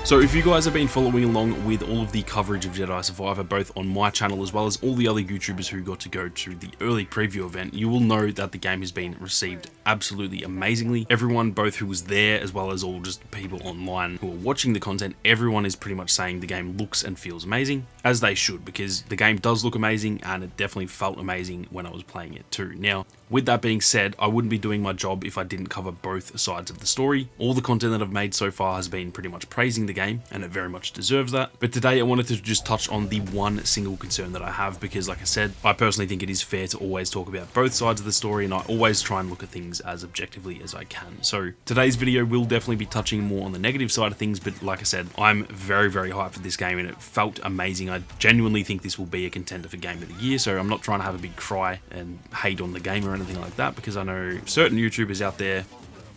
So if you guys have been following along with all of the coverage of Jedi Survivor, both on my channel as well as all the other YouTubers who got to go to the early preview event, you will know that the game has been received absolutely amazingly. Everyone, both who was there as well as all just people online who are watching the content, everyone is pretty much saying the game looks and feels amazing, as they should, because the game does look amazing and it definitely felt amazing when I was playing it too. Now, with that being said, I wouldn't be doing my job if I didn't cover both sides of the story. All the content that I've made so far has been pretty much praising the game, and it very much deserves that. But today I wanted to just touch on the one single concern that I have, because like I said, I personally think it is fair to always talk about both sides of the story, and I always try and look at things as objectively as I can. So today's video will definitely be touching more on the negative side of things, but like I said, I'm very, very hyped for this game and it felt amazing. I genuinely think this will be a contender for Game of the Year, so I'm not trying to have a big cry and hate on the game or anything like that, because I know certain YouTubers out there,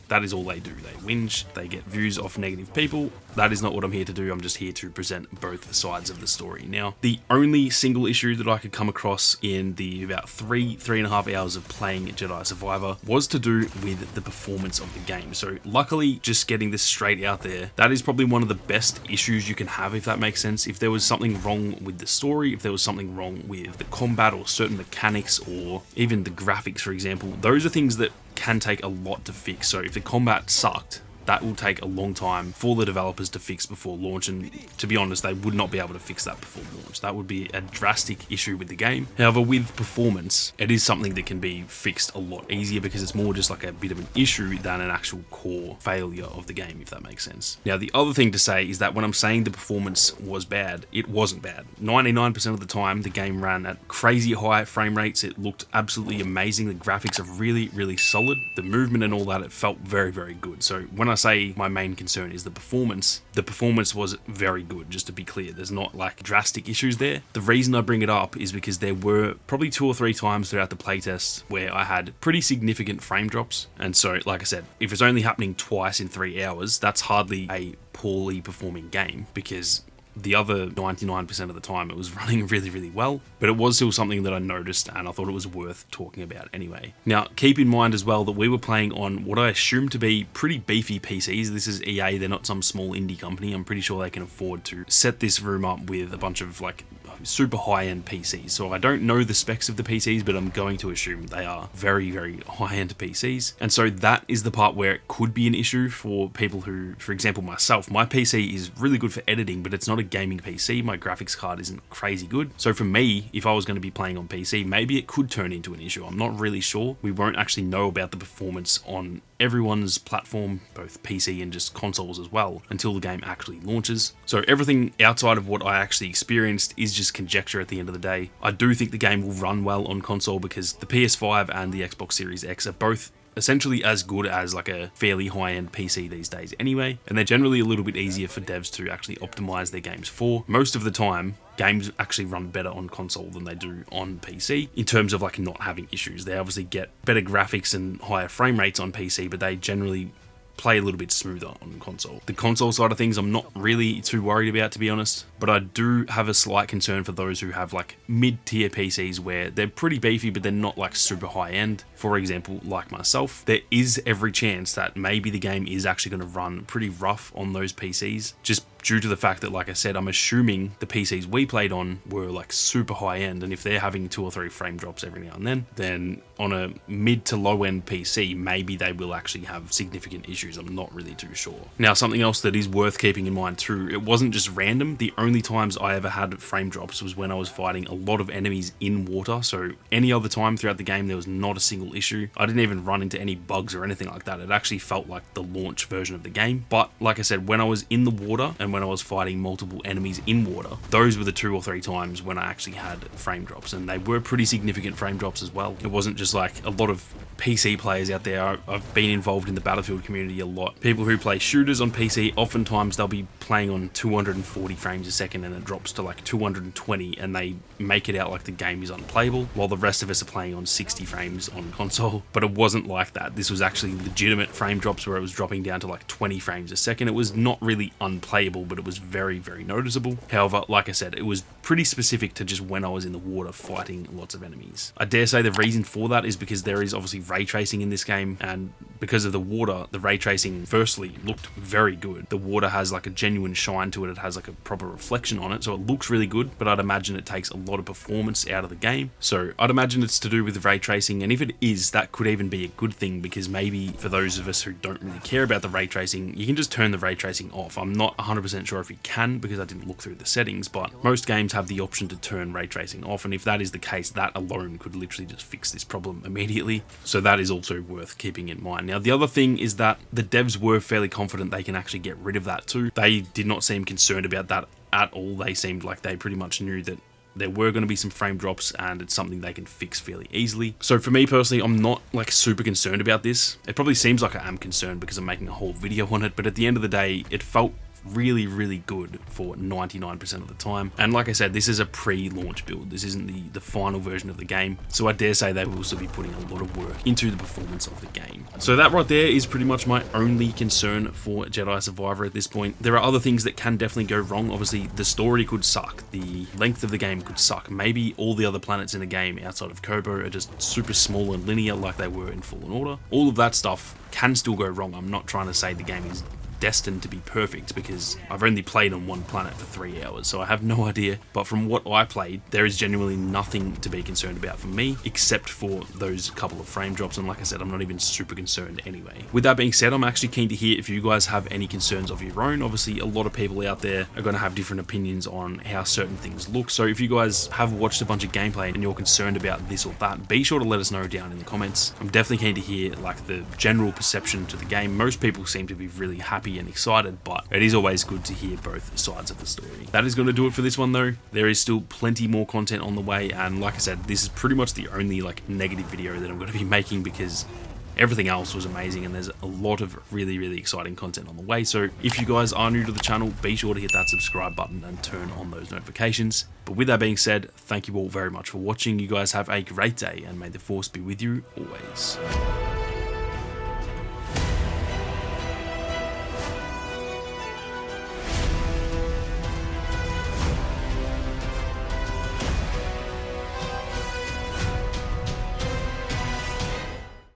that is all they do. They whinge, they get views off negative people. That is not what I'm here to do. I'm just here to present both sides of the story. Now, the only single issue that I could come across in the about three and a half hours of playing Jedi Survivor was to do with the performance of the game. So luckily, just getting this straight out there, that is probably one of the best issues you can have, if that makes sense. If there was something wrong with the story, if there was something wrong with the combat or certain mechanics or even the graphics, for example, those are things that can take a lot to fix. So if the combat sucked, that will take a long time for the developers to fix before launch, and to be honest, they would not be able to fix that before launch. That would be a drastic issue with the game. However, with performance, it is something that can be fixed a lot easier, because it's more just like a bit of an issue than an actual core failure of the game, if that makes sense. Now, the other thing to say is that when I'm saying the performance was bad, it wasn't bad. 99% of the time, the game ran at crazy high frame rates. It looked absolutely amazing. The graphics are really, really solid. The movement and all that, it felt very, very good. So when I say my main concern is the performance was very good, just to be clear. There's not like drastic issues there. The reason I bring it up is because there were probably 2 or 3 times throughout the playtest where I had pretty significant frame drops. And so, like I said, if it's only happening twice in 3 hours, that's hardly a poorly performing game, because the other 99% of the time it was running really, really well, but it was still something that I noticed and I thought it was worth talking about anyway. Now, keep in mind as well that we were playing on what I assume to be pretty beefy PCs. This is EA, they're not some small indie company. I'm pretty sure they can afford to set this room up with a bunch of like super high-end PCs. So I don't know the specs of the PCs, but I'm going to assume they are very, very high-end PCs. And so that is the part where it could be an issue for people who, for example, myself. My PC is really good for editing, but it's not a gaming PC. My graphics card isn't crazy good. So for me, if I was going to be playing on PC, maybe it could turn into an issue. I'm not really sure. We won't actually know about the performance on everyone's platform, both PC and just consoles as well, until the game actually launches. So everything outside of what I actually experienced is just conjecture at the end of the day. I do think the game will run well on console, because the PS5 and the Xbox Series X are both essentially as good as like a fairly high-end PC these days anyway, and they're generally a little bit easier for devs to actually optimize their games for. Most of the time, games actually run better on console than they do on PC in terms of like not having issues. They obviously get better graphics and higher frame rates on PC, but they generally play a little bit smoother on console. The console side of things I'm not really too worried about, to be honest, but I do have a slight concern for those who have like mid-tier PCs where they're pretty beefy but they're not like super high-end. For example, like myself, there is every chance that maybe the game is actually going to run pretty rough on those PCs, just due to the fact that, like I said, I'm assuming the PCs we played on were like super high end, and if they're having 2 or 3 frame drops every now and then on a mid to low end PC, maybe they will actually have significant issues. I'm not really too sure. Now, something else that is worth keeping in mind too, it wasn't just random. The only times I ever had frame drops was when I was fighting a lot of enemies in water. So any other time throughout the game, there was not a single issue. I didn't even run into any bugs or anything like that. It actually felt like the launch version of the game. But like I said, when I was in the water and when I was fighting multiple enemies in water, those were the 2 or 3 times when I actually had frame drops, and they were pretty significant frame drops as well. It wasn't just like a lot of PC players out there. I've been involved in the Battlefield community a lot. People who play shooters on PC, oftentimes they'll be playing on 240 frames a second and it drops to like 220, and they make it out like the game is unplayable, while the rest of us are playing on 60 frames on console. But it wasn't like that. This was actually legitimate frame drops where it was dropping down to like 20 frames a second. It was not really unplayable, but it was very, very noticeable. However, like I said, it was pretty specific to just when I was in the water fighting lots of enemies. I dare say the reason for that is because there is obviously ray tracing in this game, and because of the water, the ray tracing firstly looked very good. The water has like a genuine shine to it, it has like a proper reflection on it, so it looks really good, but I'd imagine it takes a lot of performance out of the game. So I'd imagine it's to do with ray tracing, and if it is, that could even be a good thing, because maybe for those of us who don't really care about the ray tracing, you can just turn the ray tracing off. I'm not 100% sure if you can, because I didn't look through the settings, but most games have the option to turn ray tracing off, and if that is the case, that alone could literally just fix this problem immediately. So that is also worth keeping in mind. Now, the other thing is that the devs were fairly confident they can actually get rid of that too. They did not seem concerned about that at all. They seemed like they pretty much knew that there were going to be some frame drops and it's something they can fix fairly easily. So for me personally, I'm not like super concerned about this. It probably seems like I am concerned because I'm making a whole video on it, but at the end of the day, it felt really good for 99% of the time. And like I said, this is a pre-launch build. This isn't the final version of the game, so I dare say they will also be putting a lot of work into the performance of the game. So that right there is pretty much my only concern for Jedi Survivor at this point. There are other things that can definitely go wrong. Obviously, the story could suck. The length of the game could suck. Maybe all the other planets in the game outside of Kobo are just super small and linear like they were in Fallen Order. All of that stuff can still go wrong. I'm not trying to say the game is destined to be perfect, because I've only played on one planet for 3 hours, so I have no idea. But from what I played, there is genuinely nothing to be concerned about for me, except for those couple of frame drops, and like I said, I'm not even super concerned anyway. With that being said, I'm actually keen to hear if you guys have any concerns of your own. Obviously, a lot of people out there are going to have different opinions on how certain things look, so if you guys have watched a bunch of gameplay and you're concerned about this or that, be sure to let us know down in the comments. I'm definitely keen to hear like the general perception to the game. Most people seem to be really happy and excited, but it is always good to hear both sides of the story. That is going to do it for this one though. There is still plenty more content on the way, and like I said, this is pretty much the only like negative video that I'm going to be making, because everything else was amazing and there's a lot of really exciting content on the way. So if you guys are new to the channel, be sure to hit that subscribe button and turn on those notifications. But with that being said, thank you all very much for watching. You guys have a great day, and may the force be with you always.